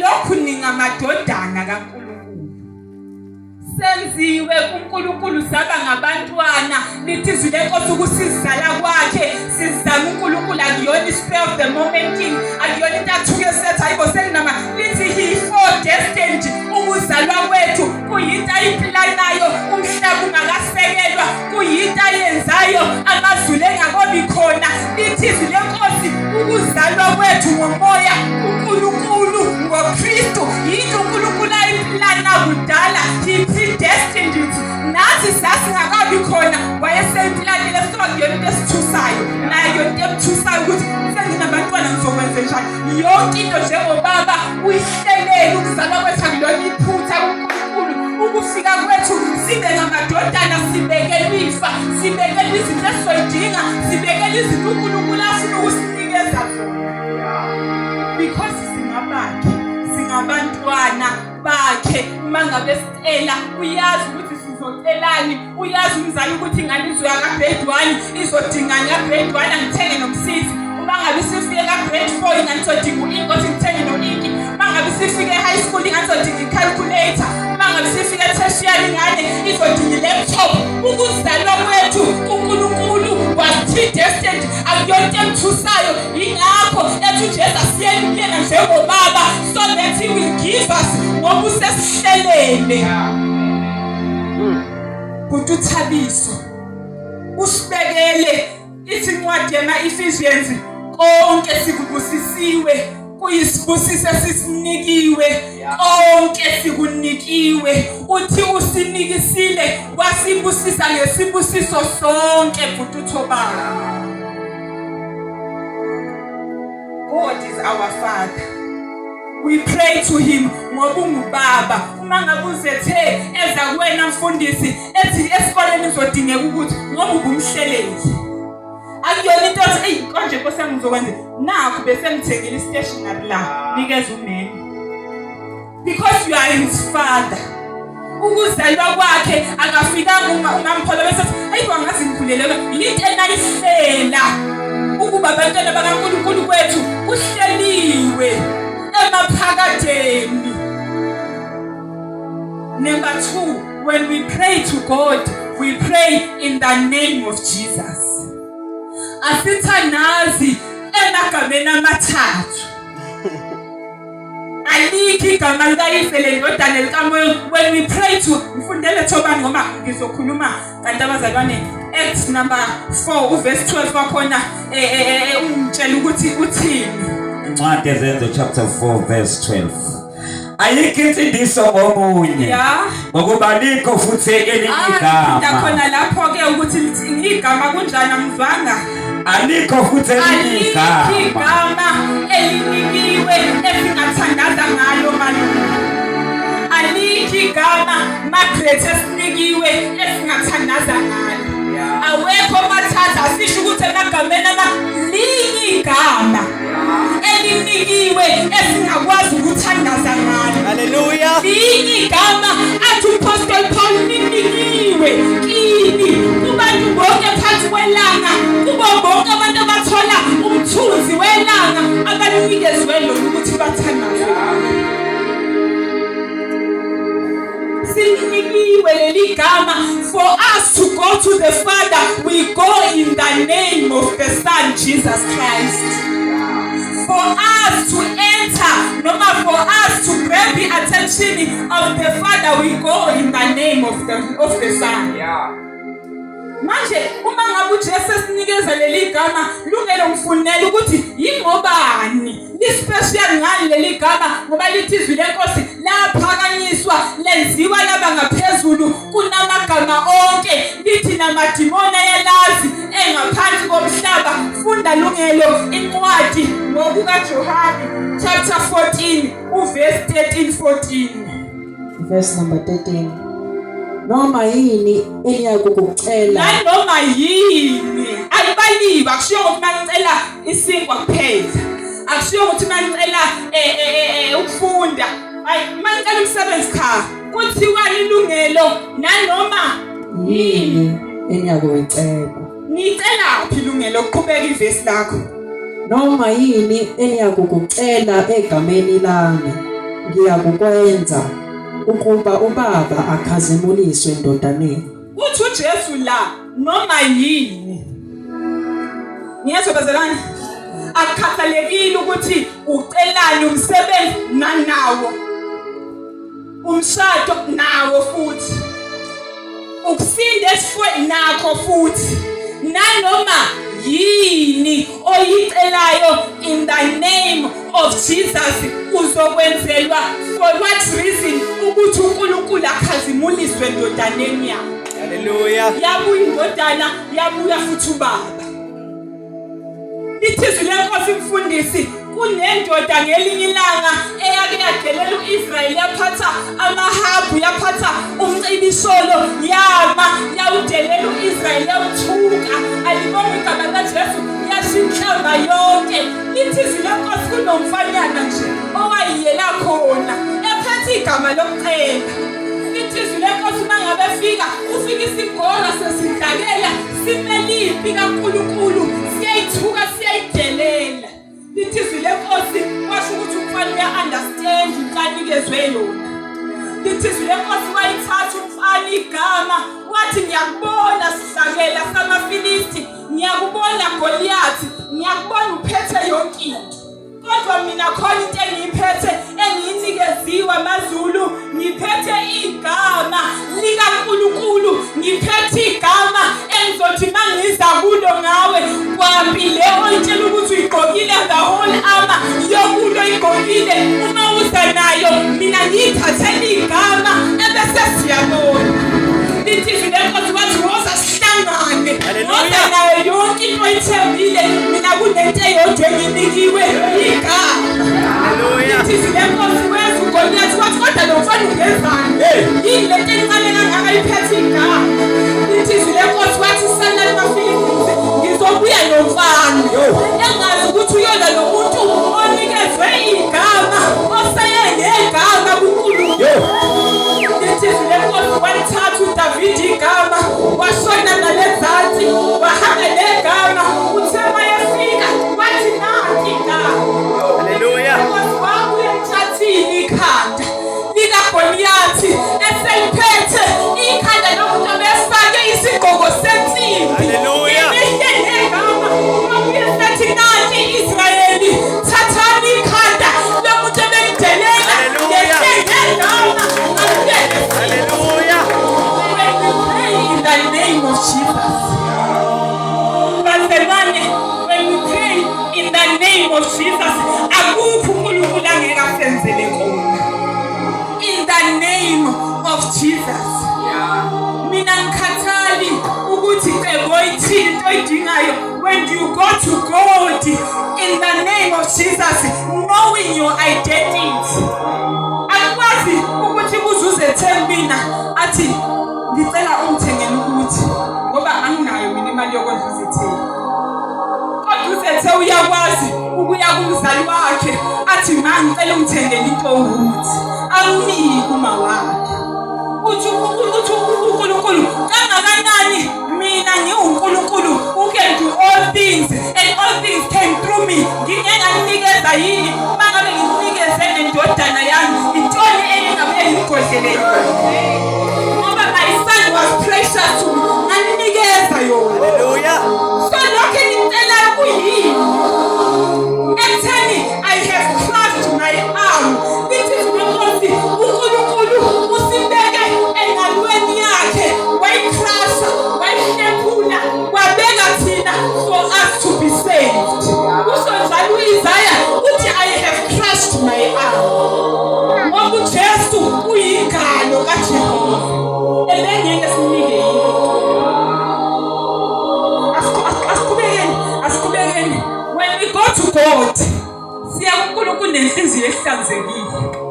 lokhu ningamadodana kaNkulunkulu. Senziwe kuNkulunkulu saba ngabantwana. Lithi izwi lenkosi ukusizala kwakhe sizama uNkulunkulu akuyona spare of the moment thing. Akuyona into athuke sethi hayibo senginama. Lithi he foredestined ukuzalwa kwethu. Kuyinto ayiplanayo umhlaba ungakasekelwa. Kuyinto ayenzayo amazulu engakobi khona. Lithi izwi lenkosi ukuzalwa kwethu ngomoya uNkulunkulu ngoKristu. Yinto uNkulunkulu ayiplana kudala. He predestined it. Nathi sasingakabi khona wayesemplanile sokuyona into esithusayo. Nayo into emthusayo ukuthi senginabantwana ngizokwenza njani. Yonke into njengobaba uyihlelele ukuzalwa kwethu akulona iphutha kuNkulunkulu. Ukufika kwethu sibe ngamadodana sibekele ifa, sibekele izinto esizoyidinga, sibekele izinto uNkulunkulu afuna ukusinikeza zona. Because singabantwana bakhe. Mangabe sicela uyazi ukuthi sizocelani. Uyazi umzali ukuthi ingane izoya ka-grade 1 izodingana ka-grade 1 angithenge nomsizi. Mangabe sifike ka-grade 4 ingane izodinga u-ingothi ngithenge no-inki. Mangabe sifike high school ingane izodinga i-calculator. Mangabe sifike tertiary ingane izodinga i-laptop. Ukuzalwa kwethu uNkulunkulu was predestined. Akuyonto emthusayo. Yingakho ethi uJesu asiyeni kuyena njengobaba so that he will give us ngoba usesihlelele. Kuthi uThabiso usibekele ithi incwadi yama-Ephesians konke sikubusisiwe kuyisibusiso sisinikiwe konke sikunikiwe. Uthi usinikisile wasibusisa ngesibusiso sonke futhi uthobala. God is our Father. We pray to him ngoba ungubaba. Uma ngabe uzethe eza kuwena mfundisi ethi esikoleni uzodingeka ukuthi ngoba ubumhleleli. Akuyona into ethi hey konje Nkosi yami ngizokwenza. Nakho bese ngithengile i-stationery la nikeza umeni. Because you are his father. Ukuzalwa kwakhe akafikanga ungampholo bese hayi kwangazi ngikhuleleke. Into enayihlela ukuba abantwana bakaNkulunkulu kwethu kuhleliwe emaphakadeni. Number 2, when we pray to God, we pray in the name of Jesus. Asithanazi emagameni amathathu. Aliki igama likayifele indodana likamoya. When we pray to mfundele thobani ngoba ngizokhuluma kanti abazalwane Acts number 4 verse 12 wakhona umtshela ukuthi uthini. Incwadi yezenzo chapter 4 verse 12. Ayikho insindiso ngomunye ngokuba likho futhi elinye igama. Khona lapho ke ukuthi igama kunjani amzwanga. Alikho futhi elinye igama elinikiwe esingathandaza ngalo malume. Alikho igama Margaret esinikiwe esingathandaza ngalo. Awekho mathatha asisho ukuthi emagameni amalinye igama elinikiwe esingakwazi ukuthandaza ngalo. Hallelujah. Linye igama athi uPaul Paul linikiwe kini kubantu bonke phansi kwelanga. Kubo bonke abantu abathola umthunzi welanga abaninikezwe lo ukuthi bathandaze. Sinikiwe leli gama for us to go to the Father. We go in the name of the Son Jesus Christ. For us to enter, no matter for us to grab the attention of the Father, we go in the name of the Son. Manje uma ngabe uJesu esinikeza leli gama lungelo mfunela ukuthi yingobani lispecial ngani leli gama ngoba lithi izwi lenkosi laphakanyiswa lenziwa laba ngaphezulu kunamagama onke lithi namadimoni ayalazi engaphansi komhlaba. Funda lungelo incwadi ngokuka John chapter 14 verse 13-14. Verse number 13. Noma yini engiyakukucela noma yini ayibaliba akushiyo ukuthi manicela isinkwa kuphela, akushiyo ukuthi manicela ukufunda, manicela umsebenzi cha kuthiwa ilungelo nanoma yini engiyakukucela. Ngicela uphi ilungelo uqhubeka ivesi lakho. Noma yini engiyakukucela egameni lami ngiyakukwenza ukuba ubaba akhazimuliswe endodaneni. Uthi uJesu la noma yini. Ngiyezwa bazalwane. Akukhathalekile ukuthi ucelani umsebenzi nanawo. Umshado nawo futhi. Ukusinda esifweni nakho futhi. Nanoma yini oyicelayo in the name of Jesus uzokwenzelwa for what reason ukuthi uNkulunkulu akhazimuliswe endodaneni yakhe. Hallelujah. Yabuya indodana yabuya futhi ubaba. Ithizwe lenkosi mfundisi kunendoda ngelinye ilanga eyake yadelela uIsrael yaphatha amahabhu yaphatha umcibisholo yama yawudelela uIsrael yawuthuka alibonga igama kaJesu yashinhlamba yonke. Ithizwe lenkosi kunomfanyana nje owayiyela khona ephethe igama lokucela. Ithizwe lenkosi mangabe fika ufika isigora sesidlakela simeliphi kaNkulunkulu siyayithuka siyayidelela. Ithizwe lenkosi washo ukuthi umfana uya-understand inhlanikezwe yona. Ithizwe lenkosi wayithatha umfana igama wathi ngiyakubona sihlakela samaFilisti, ngiyakubona Goliathi, ngiyakubona uphethe yonke into. Kodwa mina khona into engiyiphethe engiyinikeziwe amaZulu, ngiphethe igama likaNkulunkulu, ngiphethe igama engizothi mangiza kulo ngawe kwambi le oyitshela ukuthi uyigqokile the whole armor yokulo igqokile uma uza nayo mina ngiyithathele igama ebese siyabona. Ithizwe lenkosi wathi woza sihlangane woza nayo yonke into oyithembile mina kunento eyodwa enginikiwe igama. Hallelujah. Ithizwe lenkosi weza uGoliathi wathi kodwa lo mfana ungezani yini lento encane kangaka iphethe igama. Ithizwe lenkosi wathi sana lamaFilisti ngizobuya nomfana engazi ukuthi uyona lo muntu onikezwe igama oseye ngegama kuNkulunkulu. Ithizwe lenkosi walithatha uDavide igama washona nalezansi wahamba negama uthe mayefika wathi nanti igama. Hallelujah. Wabuya emthathini ikhanda likaGoliathi eseyiphethe ikhanda lomuntu obefake isigqoko sensimbi. Hallelujah. Igama wabuya esethi nanti Israyeli thathani ikhanda lomuntu obemdelela Hallelujah. ngegama. Hallelujah. When we pray in the name of Jesus. Bazalwane, when we pray in the name of Jesus, akukho uNkulunkulu angeke asenzele khona. In the name of Jesus. Mina ngikhathali ukuthi cebo ithini into oyidingayo when you go to God in the name of Jesus, knowing your identity. Akwazi ukuthi kuzuze thembina athi ngicela ungithengele ukuthi ngoba anginayo mina imali yokondla uzithenge. Kodwa usethe uyakwazi ukuya kumzali wakhe athi ngicela ungithengele into ukuthi amniki kuma wakhe. Uthi uNkulunkulu kangakanani mina ngiwuNkulunkulu who can do all things and all things came through me. Ngingenganikeza yini mangabe nginikeze endodana yami intoni engabe ngikhohlele ngoba my son was precious to me nganikeza yona. Hallelujah. So lokho engicela kuyini ekutheni I have crushed my arm. This is because uNkulunkulu usibeke engalweni yakhe wayikrasha wayihlephula wabeka thina for us to be saved. Kusho njalo uIsaiah uthi I have crushed my arm. Ngoba uJesu uyingalo kaJehova ebengeke sinike asikubekeni when we go to God siya kuNkulunkulu nenhliziyo ehlanzekile.